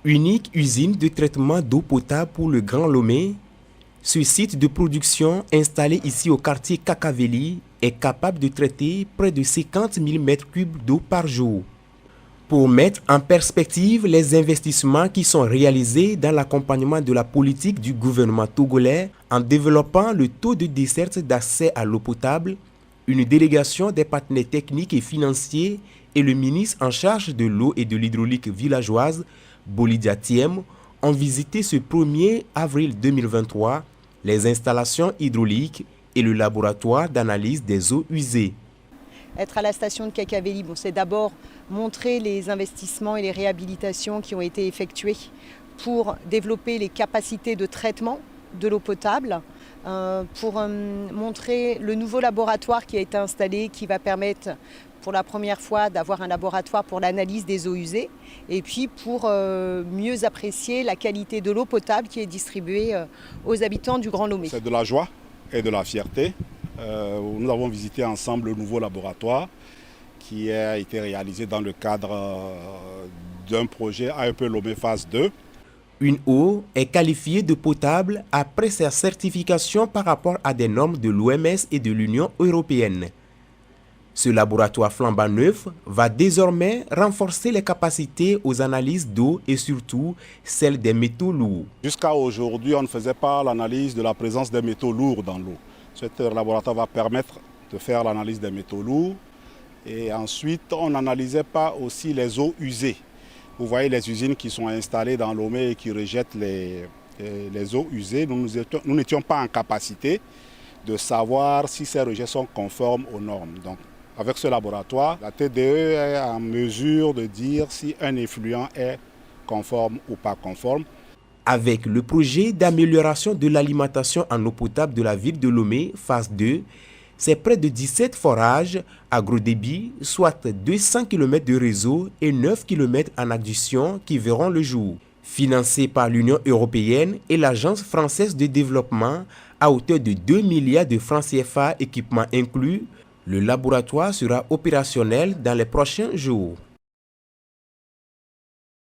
Unique usine de traitement d'eau potable pour le Grand Lomé, ce site de production installé ici au quartier Kakaveli est capable de traiter près de 50 000 m3 d'eau par jour. Pour mettre en perspective les investissements qui sont réalisés dans l'accompagnement de la politique du gouvernement togolais en développant le taux de desserte d'accès à l'eau potable, une délégation des partenaires techniques et financiers et le ministre en charge de l'eau et de l'hydraulique villageoise, Bolidia Thiem, ont visité ce 1er avril 2023 les installations hydrauliques et le laboratoire d'analyse des eaux usées. Être à la station de Kakaveli, c'est d'abord montrer les investissements et les réhabilitations qui ont été effectués pour développer les capacités de traitement de l'eau potable, pour montrer le nouveau laboratoire qui a été installé, qui va permettre pour la première fois d'avoir un laboratoire pour l'analyse des eaux usées et puis pour mieux apprécier la qualité de l'eau potable qui est distribuée aux habitants du Grand Lomé. C'est de la joie et de la fierté. Nous avons visité ensemble le nouveau laboratoire qui a été réalisé dans le cadre d'un projet AEP Lomé phase 2. Une eau est qualifiée de potable après sa certification par rapport à des normes de l'OMS et de l'Union européenne. Ce laboratoire flambant neuf va désormais renforcer les capacités aux analyses d'eau et surtout celles des métaux lourds. Jusqu'à aujourd'hui, on ne faisait pas l'analyse de la présence des métaux lourds dans l'eau. Ce laboratoire va permettre de faire l'analyse des métaux lourds. Et ensuite, on n'analysait pas aussi les eaux usées. Vous voyez les usines qui sont installées dans Lomé et qui rejettent les eaux usées. Nous n'étions pas en capacité de savoir si ces rejets sont conformes aux normes. Donc, avec ce laboratoire, la TDE est en mesure de dire si un effluent est conforme ou pas conforme. Avec le projet d'amélioration de l'alimentation en eau potable de la ville de Lomé, phase 2, c'est près de 17 forages à gros débit, soit 200 km de réseau et 9 km en adduction qui verront le jour. Financé par l'Union européenne et l'Agence française de développement à hauteur de 2 milliards de francs CFA, équipements inclus, le laboratoire sera opérationnel dans les prochains jours.